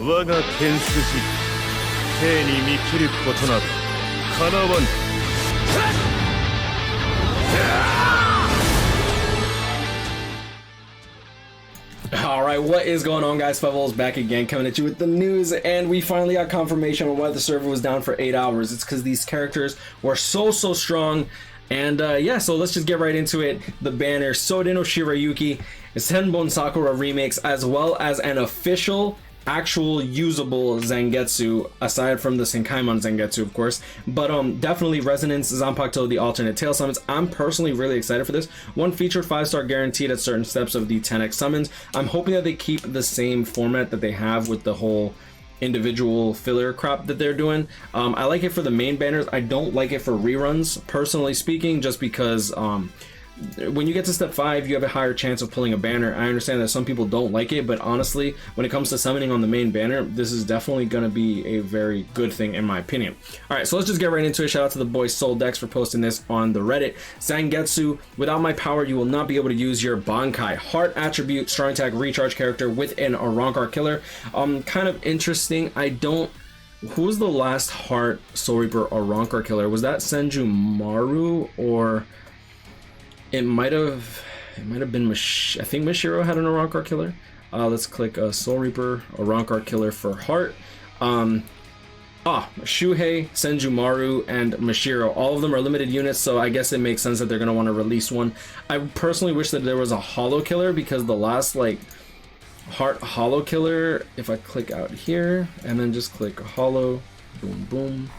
我が天筋兵に見切ることなどかなわぬ。Alright, what is going on, guys? SpitefulHopes back again, coming at you with the news, and we finally got confirmation on why the server was down for 8 hours. It's because these characters were so strong, and yeah, so let's just get right into it. The banner, Sodino Shirayuki, Senbonzakura remakes, as well as an official actual usable Zangetsu, aside from the Senkaimon Zangetsu, of course, but definitely Resonance, Zanpakuto, the alternate tail summons. I'm personally really excited for this. One featured 5-star guaranteed at certain steps of the 10x summons. I'm hoping that they keep the same format that they have with the whole individual filler crap that they're doing. I like it for the main banners. I don't like it for reruns, personally speaking, just because when you get to step 5, you have a higher chance of pulling a banner. I understand that some people don't like it, but honestly, when it comes to summoning on the main banner, this is definitely going to be a very good thing in my opinion. Alright, so let's just get right into it. Shout out to the boy Soldex for posting this on the Reddit. Zangetsu, without my power, you will not be able to use your Bankai. Heart attribute, strong attack, recharge character with an Arankar killer. Kind of interesting. Who was the last Heart Soul Reaper Arankar killer? Was that Senju Maru, or it might have been I think Mashiro had an Arankar killer. Let's click Soul Reaper Arankar killer for Heart. Shuhei, Senju, and Mashiro, all of them are limited units, so I guess it makes sense that they're going to want to release one. I personally wish that there was a holo killer, because the last like Heart holo killer, if I click out here and then just click holo, boom boom,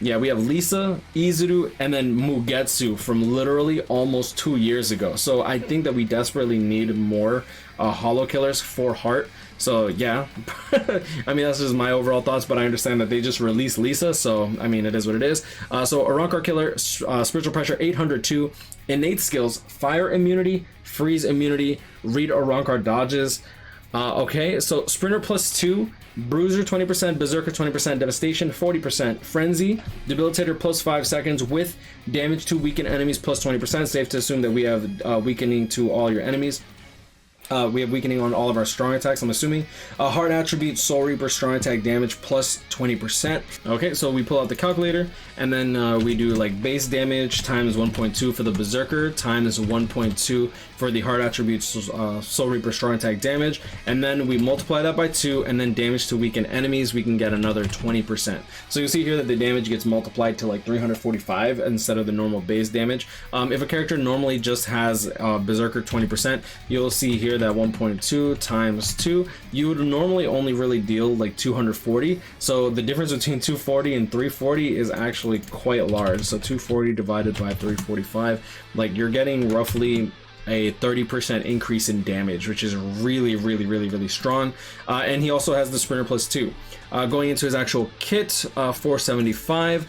yeah, we have Lisa, Izuru, and then Mugetsu from literally almost 2 years ago. So I think that we desperately need more holo killers for Heart. So yeah, I mean, that's just my overall thoughts, but I understand that they just released Lisa, so I mean, it is what it is. So Arankar killer, spiritual pressure 802, innate skills, fire immunity, freeze immunity, read Arankar dodges. Okay, so Sprinter +2, Bruiser 20%, Berserker 20%, Devastation 40%, Frenzy, Debilitator +5 seconds with damage to weakened enemies +20%. Safe to assume that we have weakening to all your enemies. We have weakening on all of our strong attacks, I'm assuming. Heart attribute, Soul Reaper, strong attack damage +20%. Okay, so we pull out the calculator, and then we do like base damage times 1.2 for the Berserker, times 1.2 for the Heart attribute, Soul Reaper, strong attack damage, and then we multiply that by 2, and then damage to weakened enemies, we can get another 20%. So you'll see here that the damage gets multiplied to like 345 instead of the normal base damage. If a character normally just has Berserker 20%, you'll see here that 1.2 times 2, you would normally only really deal like 240. So the difference between 240 and 340 is actually quite large. So 240 divided by 345, like you're getting roughly a 30% increase in damage, which is really strong. And he also has the Sprinter +2. Going into his actual kit, 475,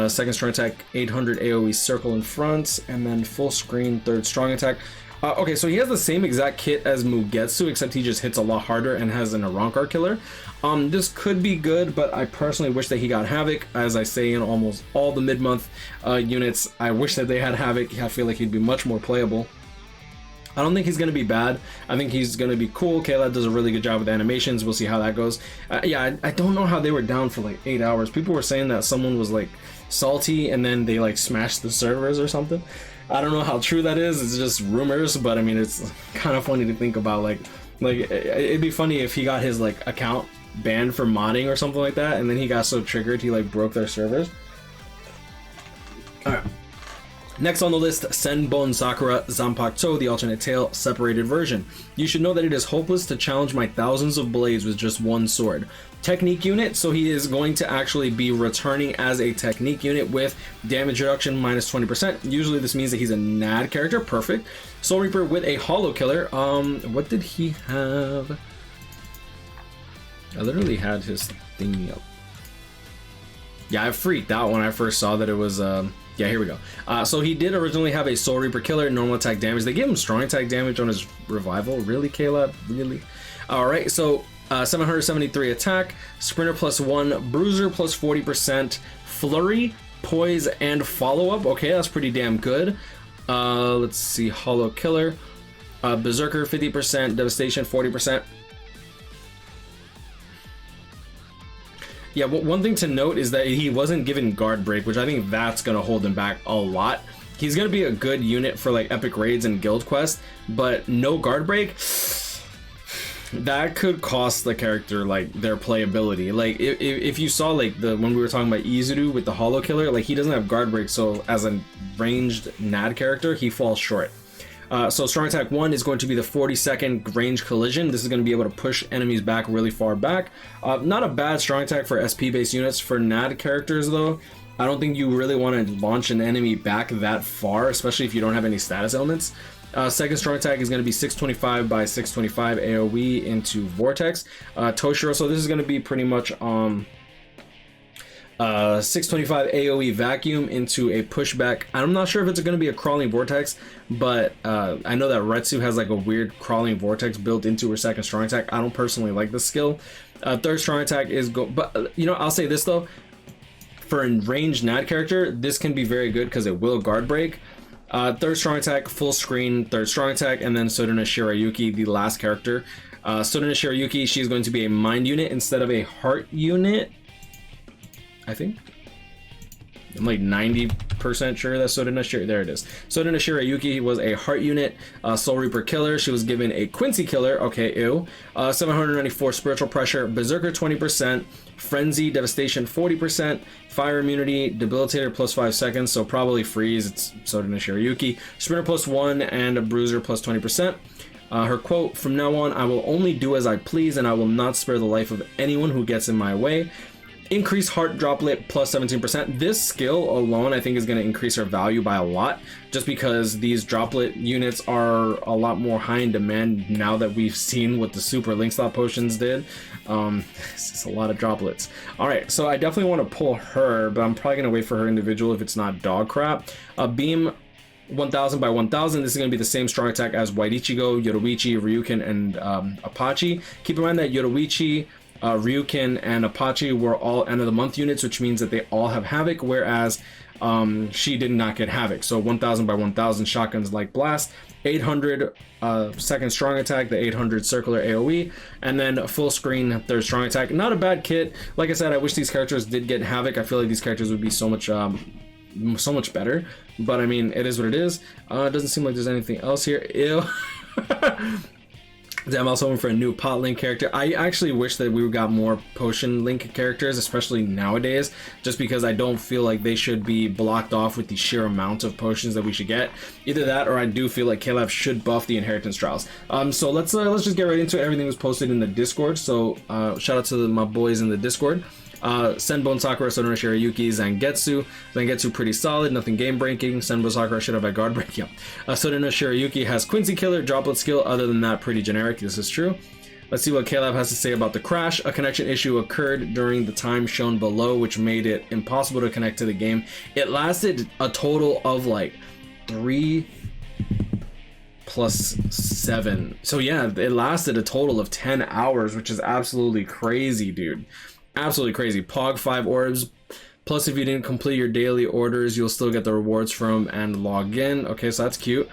second strong attack, 800 AoE circle in front, and then full screen third strong attack. Okay, so he has the same exact kit as Mugetsu, except he just hits a lot harder and has an Arankar killer. This could be good, but I personally wish that he got Havoc. As I say in almost all the mid-month units, I wish that they had Havoc. I feel like he'd be much more playable. I don't think he's going to be bad. I think he's going to be cool. Kayla does a really good job with animations. We'll see how that goes. Yeah, I don't know how they were down for like 8 hours. People were saying that someone was like salty and then they like smashed the servers or something. I don't know how true that is. It's just rumors, but I mean, it's kind of funny to think about. Like it'd be funny if he got his like account banned for modding or something like that, and then he got so triggered he like broke their servers. All right. Next on the list, Senbonzakura Zanpakuto, the alternate tail separated version. You should know that it is hopeless to challenge my thousands of blades with just one sword. Technique unit, so he is going to actually be returning as a technique unit with damage reduction -20%. Usually this means that he's a NAD character. Perfect. Soul Reaper with a holo killer. What did he have? I literally had his thingy up. Yeah, I freaked out when I first saw that it was yeah, here we go. So he did originally have a Soul Reaper killer, normal attack damage. They gave him strong attack damage on his revival. Really, Caleb? Really? Alright, so 773 attack, Sprinter +1, Bruiser +40%, Flurry, Poise, and follow-up. Okay, that's pretty damn good. Let's see, Holo Killer, Berserker 50%, Devastation 40%. Yeah, one thing to note is that he wasn't given guard break, which I think that's gonna hold him back a lot. He's gonna be a good unit for like epic raids and guild quests, but no guard break, that could cost the character like their playability. Like if you saw like when we were talking about Izuru with the Hollow Killer, like he doesn't have guard break, so as a ranged NAD character, he falls short. So strong attack 1 is going to be the 40-second range collision. This is going to be able to push enemies back really far back. Not a bad strong attack for SP based units. For NAD characters though, I don't think you really want to launch an enemy back that far, especially if you don't have any status elements. Second strong attack is going to be 625 by 625 AoE into Vortex. Toshiro, so this is going to be pretty much 625 AoE vacuum into a pushback. I'm not sure if it's going to be a crawling vortex, but I know that Retsu has like a weird crawling vortex built into her second strong attack. I don't personally like the skill. Third strong attack is but you know, I'll say this though, for a ranged NAD character, this can be very good because it will guard break. Third strong attack, full screen, third strong attack, and then Sodino Shirayuki, the last character. Sodino Shirayuki, she's going to be a mind unit instead of a heart unit, I think. I'm like 90% sure that Sodino Shirayuki, there it is. Sodino Shirayuki was a heart unit, Soul Reaper killer. She was given a Quincy killer, okay, ew. 794 spiritual pressure, Berserker 20%, Frenzy, Devastation 40%, Fire immunity, Debilitator plus 5 seconds, so probably freeze. It's Sodino Shirayuki. Sprinter plus 1 and a Bruiser plus 20%. Her quote, "From now on, I will only do as I please and I will not spare the life of anyone who gets in my way." Increased heart droplet plus 17%. This skill alone I think is going to increase her value by a lot, just because these droplet units are a lot more high in demand now that we've seen what the super link slot potions did. It's just a lot of droplets. Alright, so I definitely want to pull her, but I'm probably going to wait for her individual if it's not dog crap. Beam 1000 by 1000. This is going to be the same strong attack as White Ichigo, Yoruichi, Ryukin, and Apache. Keep in mind that Yoruichi, Ryukin, and Apache were all end of the month units, which means that they all have Havoc, whereas she did not get Havoc. So 1000 by 1000 shotguns like blast, 800 second strong attack, the 800 circular AoE, and then full screen third strong attack. Not a bad kit. Like I said, I wish these characters did get Havoc. I feel like these characters would be so much better, but I mean, it is what it is. It doesn't seem like there's anything else here. Ew. I'm also hoping for a new pot link character. I actually wish that we got more potion link characters, especially nowadays, just because I don't feel like they should be blocked off with the sheer amount of potions that we should get. Either that, or I do feel like Caleb should buff the inheritance trials. So let's just get right into it. Everything was posted in the Discord, so shout out to my boys in the Discord. Senbonzakura, Sodino Shirayuki, Zangetsu pretty solid, nothing game breaking. Senbonzakura should have a guard break. Yeah. Sodino Shirayuki has Quincy killer, droplet skill. Other than that, pretty generic. This is true. Let's see what Caleb has to say about the crash. A connection issue occurred during the time shown below, which made it impossible to connect to the game. It lasted a total of like 3 plus 7. So yeah, it lasted a total of 10 hours, which is absolutely crazy, dude. Absolutely crazy. Pog 5 orbs. Plus, if you didn't complete your daily orders, you'll still get the rewards from and log in. Okay, so that's cute.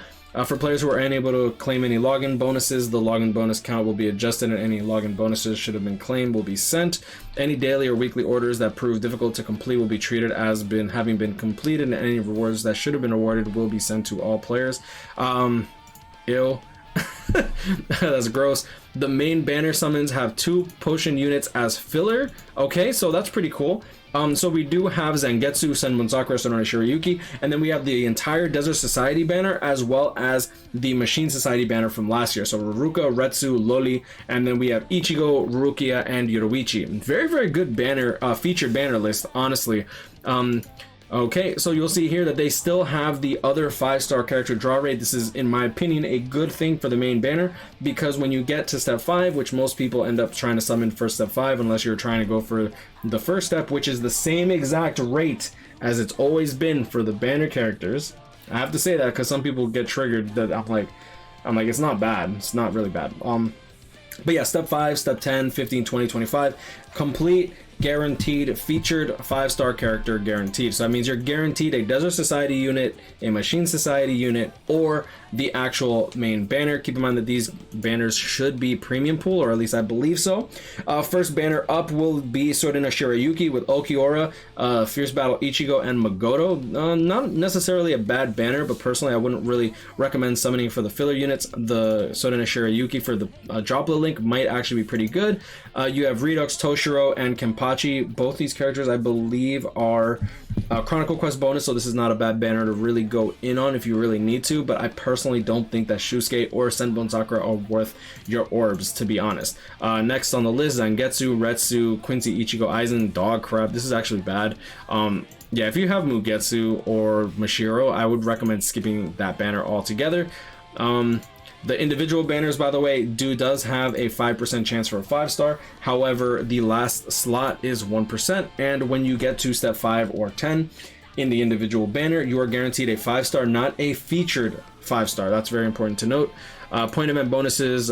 For players who are unable to claim any login bonuses, the login bonus count will be adjusted and any login bonuses should have been claimed will be sent. Any daily or weekly orders that prove difficult to complete will be treated as having been completed, and any rewards that should have been awarded will be sent to all players. Ew. That's gross. The main banner summons have 2 potion units as filler. Okay, so that's pretty cool. So we do have Zangetsu, Senbonzakura, Sodino Shirayuki, and then we have the entire Desert Society banner as well as the Machine Society banner from last year. So Ruruka, Retsu, Loli, and then we have Ichigo, Rurukia, and Yoruichi. Very, very good banner, featured banner list, honestly. Okay, so you'll see here that they still have the other 5-star character draw rate. This is, in my opinion, a good thing for the main banner, because when you get to step 5, which most people end up trying to summon for step 5, unless you're trying to go for the first step, which is the same exact rate as it's always been for the banner characters. I have to say that because some people get triggered that I'm like, it's not bad. It's not really bad. But yeah, step 5, step 10, 15, 20, 25. Complete guaranteed featured 5-star character guaranteed. So that means you're guaranteed a Desert Society unit, a Machine Society unit, or the actual main banner. Keep in mind that these banners should be premium pool, or at least I believe so. First banner up will be Sodino Shirayuki with Okiora, Fierce Battle Ichigo, and Magoto. Not necessarily a bad banner, but personally I wouldn't really recommend summoning for the filler units. The Sodino Shirayuki for the Droplet Link might actually be pretty good. You have Redux, Toshiro, and Kenpachi. Both these characters I believe are Chronicle Quest bonus, so this is not a bad banner to really go in on if you really need to, but I personally don't think that Shusuke or Senbonzakura are worth your orbs, to be honest. Next on the list, Zangetsu, Retsu, Quincy, Ichigo, Aizen, dog crap. This is actually bad. Yeah, if you have Mugetsu or Mashiro, I would recommend skipping that banner altogether. The individual banners, by the way, does have a 5% chance for a 5-star. However, the last slot is 1%, and when you get to step 5 or 10 in the individual banner, you are guaranteed a 5-star, not a featured 5-star. That's very important to note. Point event bonuses,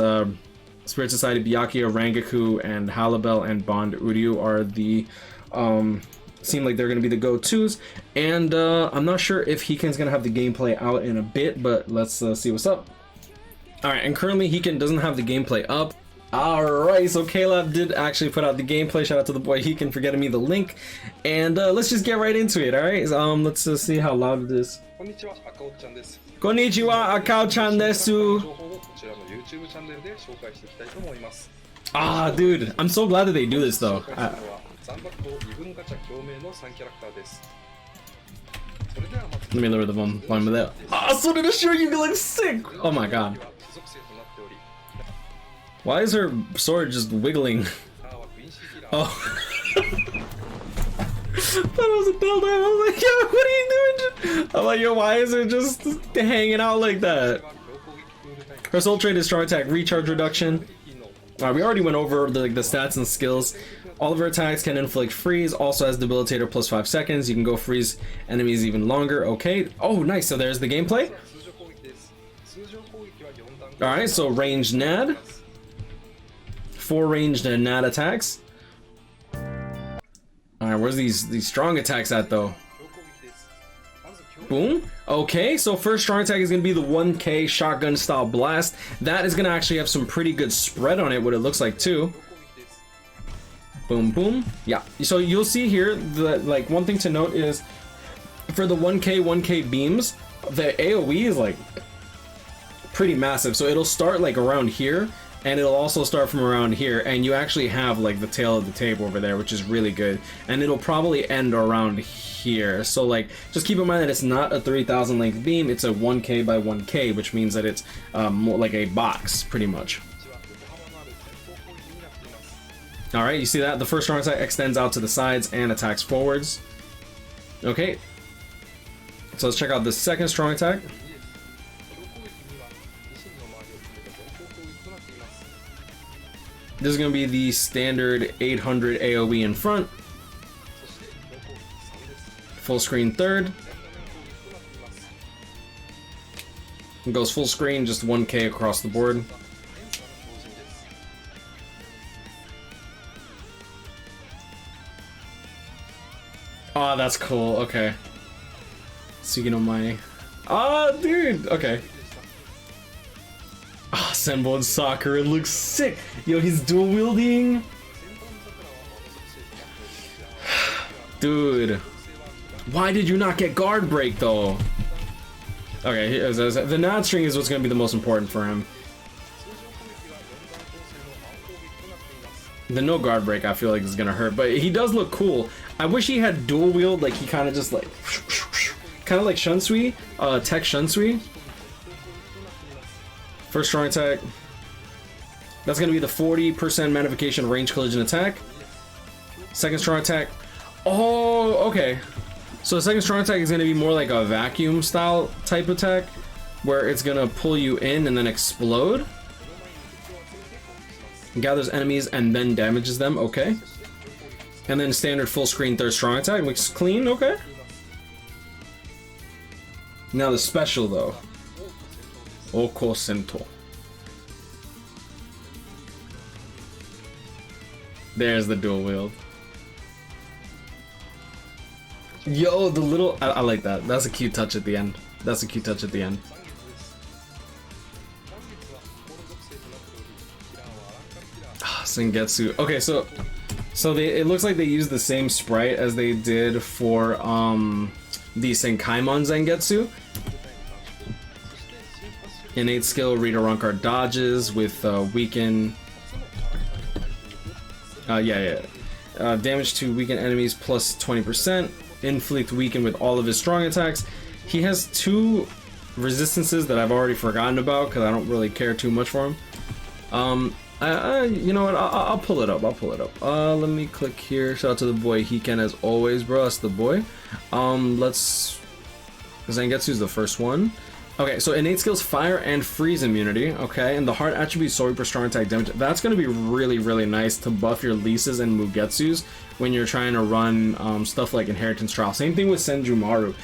Spirit Society, Byakuya, Rangaku, and Halibel and Bond Uryu are the seem like they're going to be the go-tos, and I'm not sure if Hiken's going to have the gameplay out in a bit, but let's see what's up. Alright, and currently Hiken doesn't have the gameplay up. Alright, so Caleb did actually put out the gameplay. Shout out to the boy Hiken for getting me the link. And let's just get right into it, alright? Let's see how loud it is. Konnichiwa, Akao-chan desu. Ah, dude, I'm so glad that they do this though. Let me lower the volume of that. Ah, so did assure you look sick! Oh my god. Why is her sword just wiggling? Oh. That was a dildo. I was like, yo, what are you doing? I'm like, yo, why is it just hanging out like that? Her soul trait is strong attack, recharge reduction. Alright, we already went over the stats and skills. All of her attacks can inflict freeze, also has debilitator plus 5 seconds. You can go freeze enemies even longer. Okay. Oh, nice. So there's the gameplay. Alright, so ranged NAD. 4 ranged NAD attacks. Alright, where's these strong attacks at though? Boom. Okay, so first strong attack is going to be the 1K shotgun style blast. That is going to actually have some pretty good spread on it, what it looks like too. Boom, boom. Yeah, so you'll see here that, like, one thing to note is for the 1K beams, the AoE is like pretty massive. So it'll start like around here, and it'll also start from around here, and you actually have like the tail of the tape over there, which is really good, and it'll probably end around here. So like, just keep in mind that it's not a 3000 length beam, it's a 1K by 1K, which means that it's more like a box pretty much. Alright, you see that? The first strong attack extends out to the sides and attacks forwards. Okay. So let's check out the second strong attack. This is going to be the standard 800 AoE in front. Full screen third. It goes full screen, just 1K across the board. Oh, that's cool. Okay. Sugino Mai. Ah, dude. Okay. Ah, Senbonzakura looks sick. Yo, he's dual wielding. Dude. Why did you not get guard break though? Okay, the NAD string is what's going to be the most important for him. The no guard break I feel like is going to hurt, but he does look cool. I wish he had dual wield, like he kind of just like, kind of like Shunsui, Tech Shunsui. First strong attack. That's going to be the 40% magnification range collision attack. Second strong attack. Oh, okay. So the second strong attack is going to be more like a vacuum style type attack, where it's going to pull you in and then explode. Gathers enemies and then damages them. Okay. And then standard full screen third strong attack, which is clean. Okay. Now the special though. Oko Sento. There's the dual wield. Yo, the little... I like that. That's a cute touch at the end. That's a cute touch at the end. Zangetsu. Okay, so it looks like they used the same sprite as they did for the Senkaimon Zangetsu. Innate skill, read a Rancard dodges with weaken. Damage to weaken enemies plus 20%. Inflict weaken with all of his strong attacks. He has 2 resistances that I've already forgotten about because I don't really care too much for him. You know what? I'll pull it up. Let me click here. Shout out to the boy Hiken as always, bro. That's the boy. Let's. Zangetsu's the first one. Okay, so innate skills, fire and freeze immunity. Okay, and the heart attribute super strong attack damage. That's gonna be really, really nice to buff your Lisa's and Mugetsu's when you're trying to run stuff like Inheritance Trial. Same thing with Senjumaru.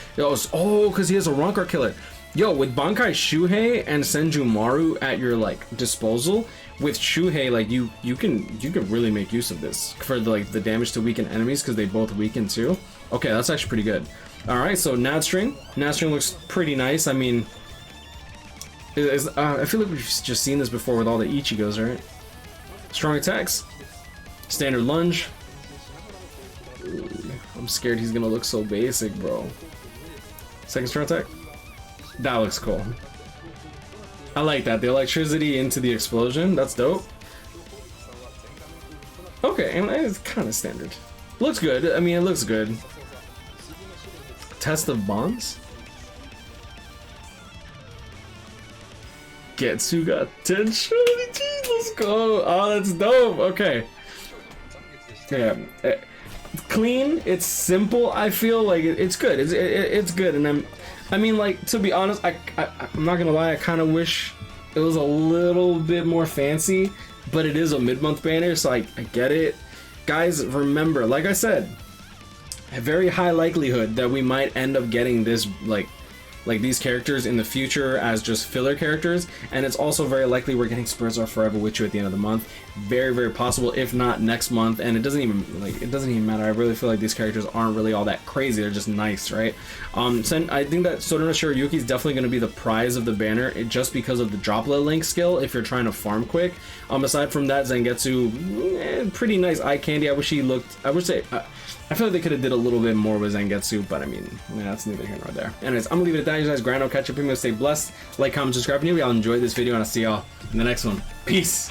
Oh, because he has a Rancor killer. Yo, with Bankai Shuhei and Senjumaru at your like disposal, with Shuhei, like you can really make use of this for the damage to weaken enemies because they both weaken too. Okay, that's actually pretty good. All right, so Nadstring looks pretty nice. I mean, I feel like we've just seen this before with all the Ichigos, right? Strong attacks, standard lunge. Ooh, I'm scared he's gonna look so basic, bro. Second strong attack. That looks cool. I like that. The electricity into the explosion. That's dope. Okay, and it's kind of standard. Looks good. I mean, it looks good. Test of bonds. Getsu got 10 Shirley. Let's go. Oh, that's dope. Okay. Yeah. Clean. It's simple. I feel like it's good. It's good, and I mean, like, to be honest, I'm not gonna lie, I kind of wish it was a little bit more fancy, but it is a mid-month banner, so I get it. Guys, remember, like I said, a very high likelihood that we might end up getting this, like these characters in the future as just filler characters, and it's also very likely we're getting Spurs Are Forever with you at the end of the month. Very, very possible, if not next month, and it doesn't even matter. I really feel like these characters aren't really all that crazy. They're just nice, right? I think that Sodino Shirayuki is definitely going to be the prize of the banner, just because of the droplet link skill if you're trying to farm quick. Aside from that, Zangetsu, pretty nice eye candy. I wish he looked, I feel like they could have did a little bit more with Zangetsu, but I mean, that's neither here nor there. Anyways, I'm gonna leave it at that. You guys, Grano, catch up, stay blessed, like, comment, subscribe, and y'all enjoyed this video, and I'll see y'all in the next one. Peace.